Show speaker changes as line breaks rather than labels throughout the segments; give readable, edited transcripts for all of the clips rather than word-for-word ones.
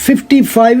55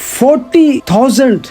40,000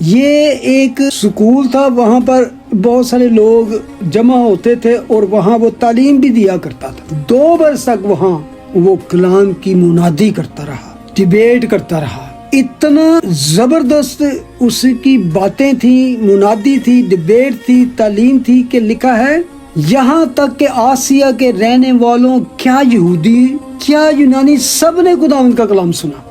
یہ ایک سکول تھا، وہاں پر بہت سارے لوگ جمع ہوتے تھے اور وہاں وہ تعلیم بھی دیا کرتا تھا۔ 2 برس تک وہاں وہ کلام کی منادی کرتا رہا، ڈیبیٹ کرتا رہا۔ اتنا زبردست اس کی باتیں تھیں، منادی تھی، ڈیبیٹ تھی، تعلیم تھی کہ لکھا ہے یہاں تک کہ آسیا کے رہنے والوں، کیا یہودی کیا یونانی، سب نے خداوند کا کلام سنا۔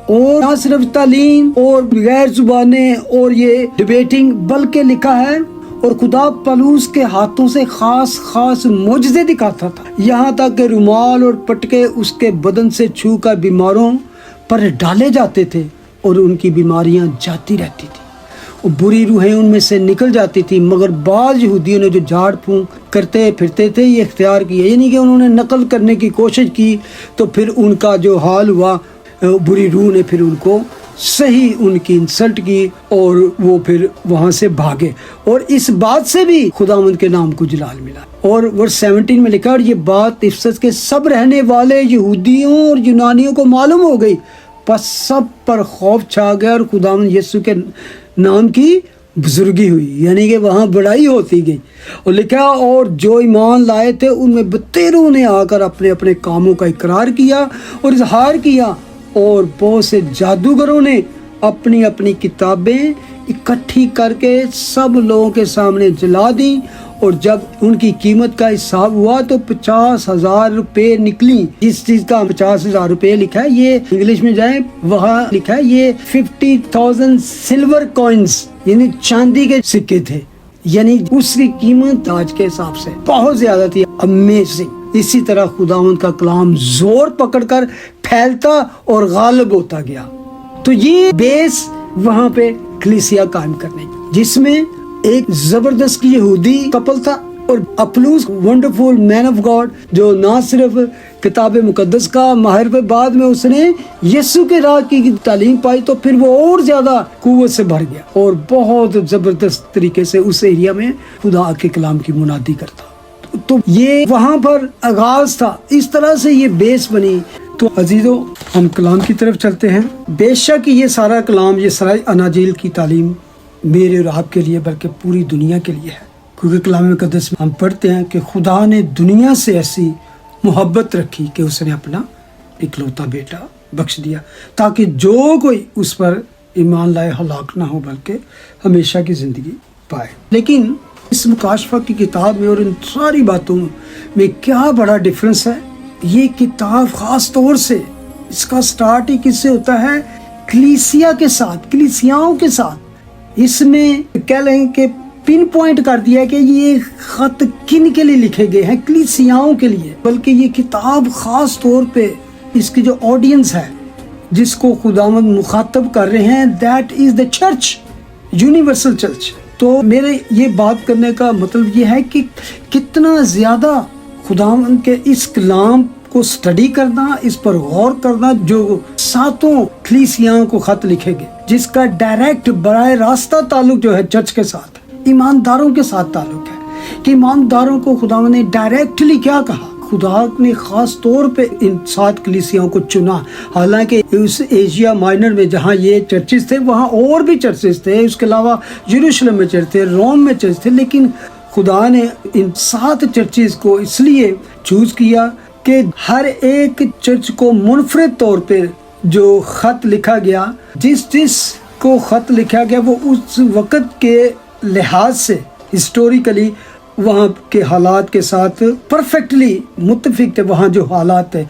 اور نہ صرف تعلیم اور غیر زبانیں اور یہ ڈیبیٹنگ، بلکہ لکھا ہے اور خدا پلوس کے ہاتھوں سے خاص معجزے دکھاتا تھا، یہاں تک کہ رومال اور پٹکے اس کے بدن سے چھو کر بیماروں پر ڈالے جاتے تھے اور ان کی بیماریاں جاتی رہتی تھی اور بری روحیں ان میں سے نکل جاتی تھی۔ مگر بعض یہودیوں نے جو جھاڑ پھونک کرتے پھرتے تھے یہ اختیار کیا، یعنی کہ انہوں نے نقل کرنے کی کوشش کی، تو پھر ان کا جو حال ہوا، بری روح نے پھر ان کو صحیح ان کی انسلٹ کی اور وہ پھر وہاں سے بھاگے، اور اس بات سے بھی خداوند کے نام کو جلال ملا۔ اور ورس 17 میں لکھا، اور یہ بات افسس کے سب رہنے والے یہودیوں اور یونانیوں کو معلوم ہو گئی، پس سب پر خوف چھا گیا اور خداوند یسوع کے نام کی بزرگی ہوئی، یعنی کہ وہاں بڑائی ہوتی گئی۔ اور لکھا، اور جو ایمان لائے تھے ان میں بتیروں نے آ کر اپنے اپنے کاموں کا اقرار کیا اور اظہار کیا، اور بہت سے جادوگروں نے اپنی اپنی کتابیں اکٹھی کر کے سب لوگوں کے سامنے جلا دیں، اور جب ان کی قیمت کا حساب ہوا تو 50,000 روپے نکلی۔ جس چیز کا 50,000 روپے لکھا ہے، یہ انگلش میں جائیں وہاں لکھا ہے یہ 50,000 سلور کوئنز، یعنی چاندی کے سکے تھے، یعنی اس کی قیمت آج کے حساب سے بہت زیادہ تھی۔ امیزنگ۔ اسی طرح خداوند کا کلام زور پکڑ کر پھیلتا اور غالب ہوتا گیا۔ تو یہ بیس وہاں پہ کلیسیا قائم کرنے کی، جس میں ایک زبردست یہودی کپل تھا اور Apollos wonderful man of God, جو نہ صرف کتاب مقدس کا ماہر پہ، بعد میں اس نے یسوع کے راہ کی تعلیم پائی، تو پھر وہ اور زیادہ قوت سے بھر گیا اور بہت زبردست طریقے سے اس ایریا میں خدا کے کلام کی منادی کرتا۔ تو یہ وہاں پر آغاز تھا، اس طرح سے یہ بیس بنی۔ تو عزیزو، ہم کلام کی طرف چلتے ہیں۔ بے شک یہ سارا کلام، یہ سارا اناجیل کی تعلیم میرے اور آپ کے لیے بلکہ پوری دنیا کے لیے ہے، کیونکہ کلام مقدس میں ہم پڑھتے ہیں کہ خدا نے دنیا سے ایسی محبت رکھی کہ اس نے اپنا اکلوتا بیٹا بخش دیا، تاکہ جو کوئی اس پر ایمان لائے ہلاک نہ ہو بلکہ ہمیشہ کی زندگی پائے۔ لیکن اس مکاشفہ کی کتاب میں اور ان ساری باتوں میں کیا بڑا ڈفرنس ہے۔ یہ کتاب خاص طور سے اس کا سٹارٹ ہی کس سے ہوتا ہے؟ کلیسیا کے ساتھ، کلیسیاؤں کے ساتھ۔ اس میں کہہ لیں کہ پن پوائنٹ کر دیا کہ یہ خط کن کے لیے لکھے گئے ہیں، کلیسیاؤں کے لیے، بلکہ یہ کتاب خاص طور پہ اس کی جو آڈینس ہے جس کو خداوند مخاطب کر رہے ہیں، that is the church, universal church. تو میرے یہ بات کرنے کا مطلب یہ ہے کہ کتنا زیادہ خداوند کے اس کلام کو سٹڈی کرنا، اس پر غور کرنا، جو 7 کلیسیاؤں کو خط لکھے گئے، جس کا ڈائریکٹ براہ راستہ تعلق جو ہے چرچ کے ساتھ، ایمانداروں کے ساتھ تعلق ہے، کہ ایمانداروں کو خداوند نے ڈائریکٹلی کیا کہا۔ خدا نے خاص طور پہ ان 7 کلیسیاؤں کو چنا، حالانکہ اس ایشیا مائنر میں جہاں یہ چرچز تھے وہاں اور بھی چرچز تھے، اس کے علاوہ یروشلم میں چرچ تھے، روم میں چرچ تھے، لیکن خدا نے ان 7 چرچز کو اس لیے چوز کیا کہ ہر ایک چرچ کو منفرد طور پہ جو خط لکھا گیا، جس کو خط لکھا گیا وہ اس وقت کے لحاظ سے ہسٹوریکلی وہاں کے حالات کے ساتھ پرفیکٹلی متفق تھے، وہاں جو حالات تھے۔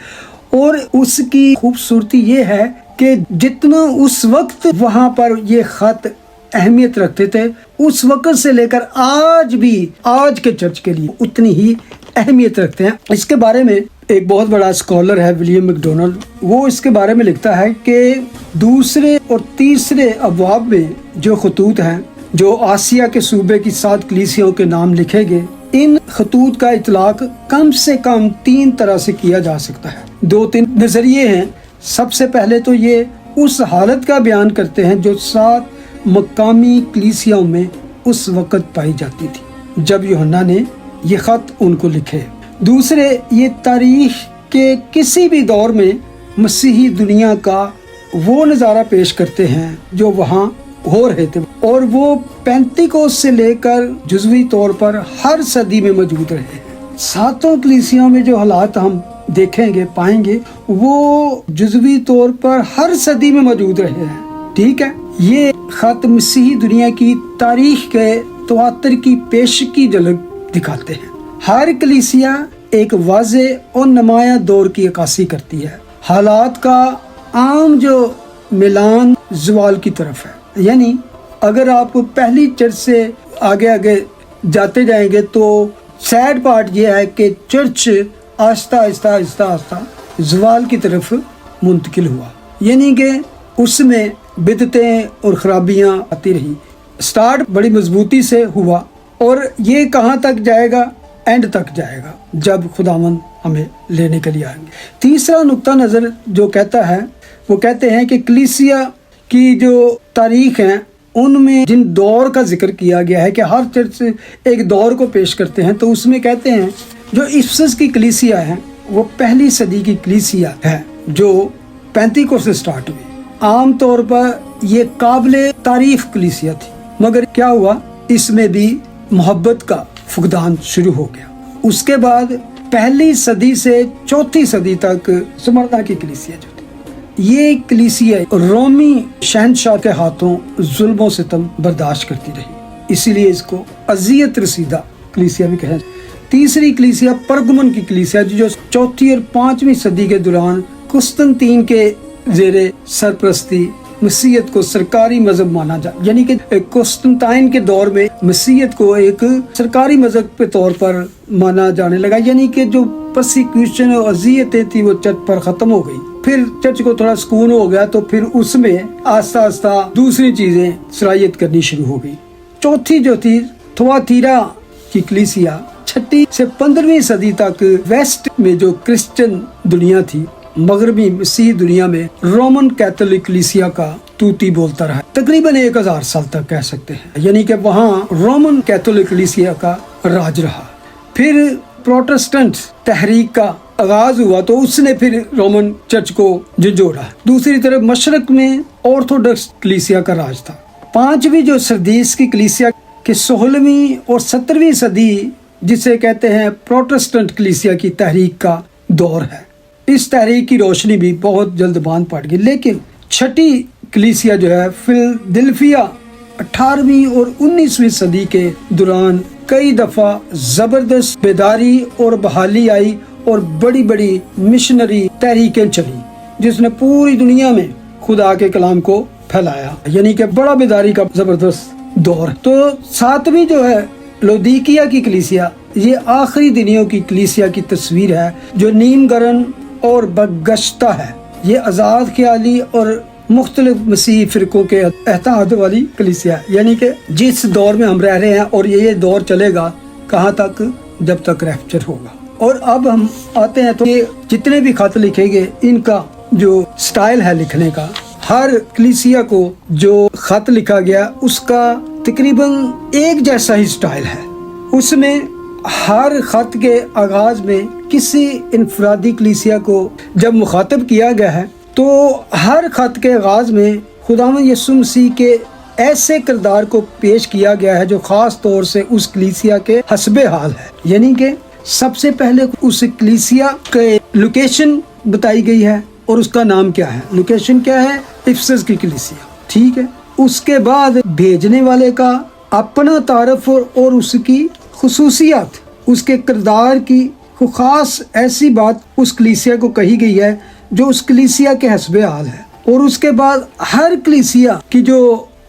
اور اس کی خوبصورتی یہ ہے کہ جتنا اس وقت وہاں پر یہ خط اہمیت رکھتے تھے، اس وقت سے لے کر آج بھی آج کے چرچ کے لیے اتنی ہی اہمیت رکھتے ہیں۔ اس کے بارے میں ایک بہت بڑا اسکالر ہے ولیم میک ڈونلڈ، وہ اس کے بارے میں لکھتا ہے کہ دوسرے اور تیسرے ابواب میں جو خطوط ہیں، جو آسیا کے صوبے کی 7 کلیسیاؤں کے نام لکھے گئے، ان خطوط کا اطلاق کم سے کم 3 طرح سے کیا جا سکتا ہے۔ 2-3 نظریے ہیں۔ سب سے پہلے تو یہ اس حالت کا بیان کرتے ہیں جو 7 مقامی کلیسیاؤں میں اس وقت پائی جاتی تھی جب یوحنا نے یہ خط ان کو لکھے۔ دوسرے، یہ تاریخ کے کسی بھی دور میں مسیحی دنیا کا وہ نظارہ پیش کرتے ہیں جو وہاں ہو رہے تھے اور وہ پینتیکوس سے لے کر جزوی طور پر ہر صدی میں موجود رہے ہیں۔ ساتوں کلیسیوں میں جو حالات ہم دیکھیں گے پائیں گے وہ جزوی طور پر ہر صدی میں موجود رہے ہیں، ٹھیک ہے۔ یہ خط مسیحی دنیا کی تاریخ کے تواتر کی پیش کی جھلک دکھاتے ہیں۔ ہر کلیسیا ایک واضح اور نمایاں دور کی عکاسی کرتی ہے۔ حالات کا عام جو میلان زوال کی طرف ہے، یعنی اگر آپ پہلی چرچ سے آگے جاتے جائیں گے تو سیڈ پارٹ یہ ہے کہ چرچ آہستہ آہستہ زوال کی طرف منتقل ہوا، یعنی کہ اس میں بدعتیں اور خرابیاں آتی رہی۔ سٹارٹ بڑی مضبوطی سے ہوا اور یہ کہاں تک جائے گا؟ اینڈ تک جائے گا جب خداوند ہمیں لینے کے لیے آئیں گے۔ تیسرا نقطہ نظر جو کہتا ہے وہ کہتے ہیں کہ کلیسیا کی جو تاریخ ہیں ان میں جن دور کا ذکر کیا گیا ہے کہ ہر چرچ ایک دور کو پیش کرتے ہیں، تو اس میں کہتے ہیں جو افسس کی کلیسیا ہے وہ پہلی صدی کی کلیسیا ہے جو پینتیکوس سے سٹارٹ ہوئی۔ عام طور پر یہ قابل تعریف کلیسیا تھی، مگر کیا ہوا، اس میں بھی محبت کا فقدان شروع ہو گیا۔ اس کے بعد پہلی صدی سے چوتھی صدی تک سمرنا کی کلیسیا جو تھی، یہ کلیسیا رومی شہنشاہ کے ہاتھوں ظلم و ستم برداشت کرتی رہی، اسی لیے اس کو اذیت رسیدہ کلیسیا بھی کہیں۔ تیسری کلیسیا پرگمن کی کلیسیا جو چوتھی اور پانچویں صدی کے دوران قسطنطین کے زیر سرپرستی مسیحیت کو سرکاری مذہب مانا جا، یعنی کہ قسطنطین کے دور میں مسیحیت کو ایک سرکاری مذہب کے طور پر مانا جانے لگا، یعنی کہ جو پرسیکیوشن اور اذیتیں تھی وہ چرچ پر ختم ہو گئی۔ پھر چرچ کو تھوڑا سکون ہو گیا تو پھر اس میں آہستہ آہستہ دوسری چیزیں صلاحیت کرنی شروع ہو گئی۔ چوتھی جو تھی تھواتیرا کی کلیسیا، چھٹی سے 15ویں صدی تک ویسٹ میں جو کرسچن دنیا تھی، مغربی مسیحی دنیا میں رومن کیتھولک کلیسیا کا توتی بولتا رہا، تقریباً 1000 سال تک کہہ سکتے ہیں، یعنی کہ وہاں رومن کیتھولک کلیسیا کا راج رہا۔ پھر پروٹسٹنٹ تحریک کا آغاز ہوا تو اس نے پھر رومن چرچ کو جھنجھوڑا۔ دوسری طرف مشرق میں آرتھوڈکس کلیسیا کا راج تھا۔ پانچویں جو سردیس کی کلیسیا کے 16ویں اور 17ویں صدی جسے کہتے ہیں پروٹسٹنٹ کلیسیا کی تحریک کا دور ہے۔ اس تحریک کی روشنی بھی بہت جلد باندھ پڑ گئی، لیکن چھٹی کلیسیا جو ہے فلدلفیا 18ویں اور 19ویں صدی کے دوران کئی دفعہ زبردست بیداری اور بحالی آئی اور بڑی بڑی مشنری تحریکیں چلی جس نے پوری دنیا میں خدا کے کلام کو پھیلایا، یعنی کہ بڑا بیداری کا زبردست دور۔ تو 7ویں جو ہے لودیکیا کی کلیسیا، یہ آخری دنوں کی کلیسیا کی تصویر ہے جو نیم گرن اور بگشتہ ہے۔ یہ آزاد خیالی اور مختلف مسیحی فرقوں کے اتحاد والی کلیسیا ہے، یعنی کہ جس دور میں ہم رہ رہے ہیں اور یہ دور چلے گا کہاں تک؟ جب تک ریپچر ہوگا۔ اور اب ہم آتے ہیں تو یہ جتنے بھی خط لکھے گئے ان کا جو سٹائل ہے لکھنے کا، ہر کلیسیا کو جو خط لکھا گیا اس کا تقریباً ایک جیسا ہی سٹائل ہے۔ اس میں ہر خط کے آغاز میں کسی انفرادی کلیسیا کو جب مخاطب کیا گیا ہے تو ہر خط کے آغاز میں خداوند یسوع مسیح کے ایسے کردار کو پیش کیا گیا ہے جو خاص طور سے اس کلیسیا کے حسب حال ہے، یعنی کہ سب سے پہلے اس کلیسیا کے لوکیشن بتائی گئی ہے اور اس کا نام کیا ہے۔ لوکیشن کیا ہے؟ افسس کی کلیسیا، ٹھیک ہے۔ اس کے بعد بھیجنے والے کا اپنا تعارف اور اس کی خصوصیات، اس کے کردار کی خاص ایسی بات اس کلیسیا کو کہی گئی ہے جو اس کلیسیا کے حسب حال ہے۔ اور اس کے بعد ہر کلیسیا کی جو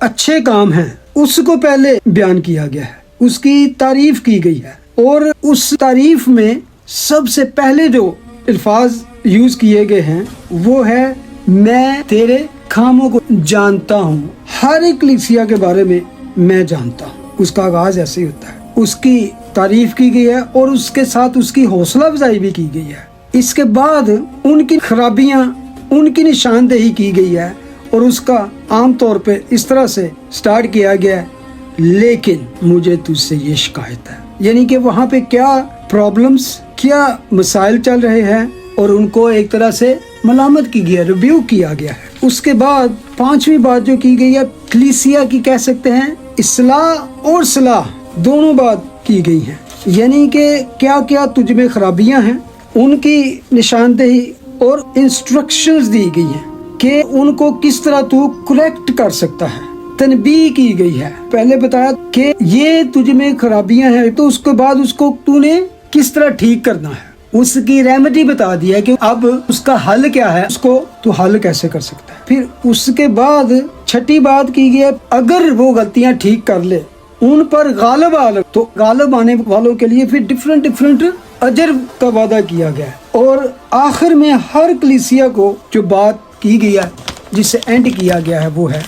اچھے کام ہیں اس کو پہلے بیان کیا گیا ہے، اس کی تعریف کی گئی ہے، اور اس تعریف میں سب سے پہلے جو الفاظ یوز کیے گئے ہیں وہ ہے میں تیرے کاموں کو جانتا ہوں۔ ہر ایک کلیسیا کے بارے میں میں جانتا ہوں، اس کا آغاز ایسے ہی ہوتا ہے۔ اس کی تعریف کی گئی ہے اور اس کے ساتھ اس کی حوصلہ افزائی بھی کی گئی ہے۔ اس کے بعد ان کی خرابیاں، ان کی نشاندہی کی گئی ہے اور اس کا عام طور پہ اس طرح سے سٹارٹ کیا گیا ہے، لیکن مجھے تجھ سے یہ شکایت ہے، یعنی کہ وہاں پہ کیا پرابلمز، کیا مسائل چل رہے ہیں اور ان کو ایک طرح سے ملامت کی گئی ہے، ریبیو کیا گیا ہے۔ اس کے بعد پانچویں بات جو کی گئی ہے، کلیسیا کی کہہ سکتے ہیں اصلاح اور صلاح دونوں بات کی گئی ہیں، یعنی کہ کیا کیا تجھ میں خرابیاں ہیں ان کی نشاندہی اور انسٹرکشنز دی گئی ہیں کہ ان کو کس طرح تو کریکٹ کر سکتا ہے، تنبیہ کی گئی ہے۔ پہلے بتایا کہ یہ تجھ میں خرابیاں ہیں، تو اس کے بعد اس کو تو نے کس طرح ٹھیک کرنا ہے، اس کی ریمیڈی بتا دیا کہ اب اس کا حل کیا ہے، اس کو تو حل کیسے کر سکتا ہے۔ پھر اس کے بعد چھٹی بات کی گئی ہے، اگر وہ غلطیاں ٹھیک کر لے ان پر غالب تو غالب آنے والوں کے لیے پھر ڈفرنٹ اجر کا وعدہ کیا گیا ہے۔ اور آخر میں ہر کلیسیا کو جو بات کی گئی ہے، جس سے اینڈ کیا گیا ہے، وہ ہے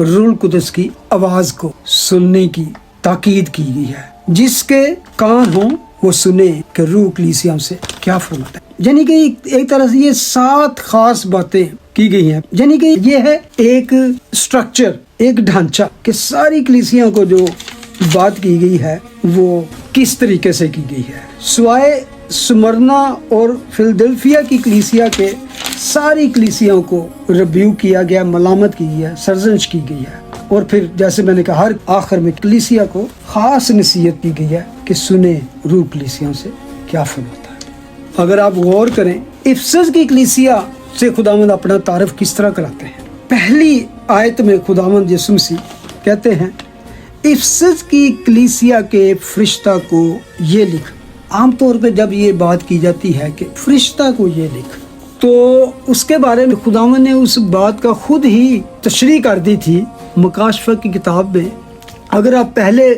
روح القدس کی آواز کو سننے کی تاکید کی گئی ہے۔ جس کے کان ہوں وہ سنے کہ روح کلیسیاں سے کیا فرماتا ہے۔ یعنی کہ ایک طرح سے یہ 7 خاص باتیں کی گئی ہیں، یعنی کہ یہ ہے ایک سٹرکچر، ایک ڈھانچہ کہ ساری کلیسیاں کو جو بات کی گئی ہے وہ کس طریقے سے کی گئی ہے۔ سوائے سمرنا اور فلدلفیا کی کلیسیا کے ساری کلیسیاں کو ریبیو کیا گیا، ملامت کی گئی ہے، سرزنش کی گئی ہے۔ اور پھر جیسے میں نے کہا ہر آخر میں کلیسیا کو خاص نصیحت کی گئی ہے کہ سنیں روح کلیسیاں سے کیا فرماتا ہے۔ اگر آپ غور کریں افسس کی کلیسیا سے خداوند اپنا تعارف کس طرح کراتے ہیں۔ پہلی آیت میں خداوند یسوع مسیح کہتے ہیں افسس کی کلیسیا کے فرشتہ کو یہ لکھ۔ عام طور پہ جب یہ بات کی جاتی ہے کہ فرشتہ کو یہ لکھ، تو اس کے بارے میں خداوند نے اس بات کا خود ہی تشریح کر دی تھی مکاشفہ کی کتاب میں۔ اگر آپ پہلے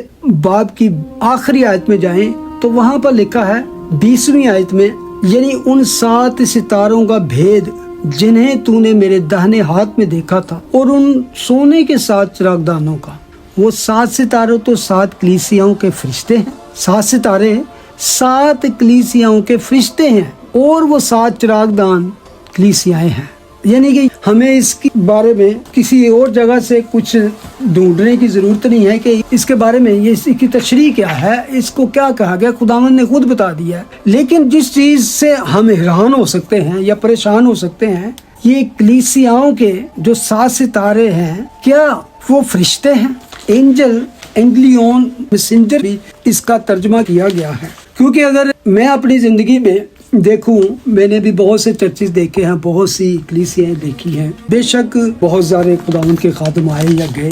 باب کی آخری آیت میں جائیں تو وہاں پر لکھا ہے 20ویں آیت میں، یعنی ان 7 ستاروں کا بھید جنہیں تو نے میرے داہنے ہاتھ میں دیکھا تھا، اور ان سونے کے 7 چراغدانوں کا۔ وہ 7 ستاروں تو 7 کلیسیاؤں کے فرشتے ہیں، 7 ستارے 7 کلیسیاؤں کے فرشتے ہیں، اور وہ 7 چراغدان کلیسیائیں ہیں۔ یعنی کہ ہمیں اس کے بارے میں کسی اور جگہ سے کچھ ڈھونڈنے کی ضرورت نہیں ہے کہ اس کے بارے میں یہ اس کی تشریح کیا ہے، اس کو کیا کہا گیا، خداوند نے خود بتا دیا ہے۔ لیکن جس چیز سے ہم حیران ہو سکتے ہیں یا پریشان ہو سکتے ہیں، یہ کلیسیاؤں کے جو 7 ستارے ہیں، کیا وہ فرشتے ہیں؟ اینجل، اینگلیون، میسنجر بھی اس کا ترجمہ کیا گیا ہے۔ کیونکہ اگر میں اپنی زندگی میں دیکھوں، میں نے بھی بہت سے چرچز دیکھے ہیں، بہت سی کلیسیاں دیکھی ہیں، بے شک بہت سارے خداوند کے خادم آئے یا گئے،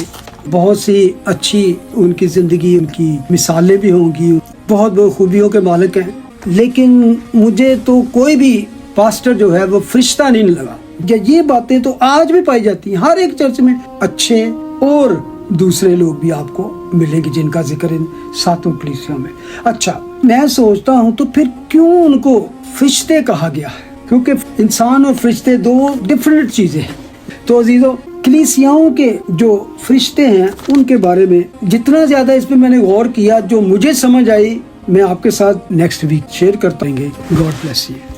بہت سی اچھی ان کی زندگی، ان کی مثالیں بھی ہوں گی، بہت بہت خوبیوں کے مالک ہیں، لیکن مجھے تو کوئی بھی پاسٹر جو ہے وہ فرشتہ نہیں لگا۔ یہ باتیں تو آج بھی پائی جاتی ہیں ہر ایک چرچ میں، اچھے اور دوسرے لوگ بھی آپ کو ملیں گے جن کا ذکر ان 7 کلیسیوں میں۔ اچھا، میں سوچتا ہوں تو پھر کیوں ان کو فرشتے کہا گیا ہے؟ کیونکہ انسان اور فرشتے 2 ڈفرینٹ چیزیں ہیں۔ تو عزیزو، کلیسیاؤں کے جو فرشتے ہیں ان کے بارے میں جتنا زیادہ اس پہ میں نے غور کیا، جو مجھے سمجھ آئی، میں آپ کے ساتھ نیکسٹ ویک شیئر کرتا ہوں گے۔ God bless you.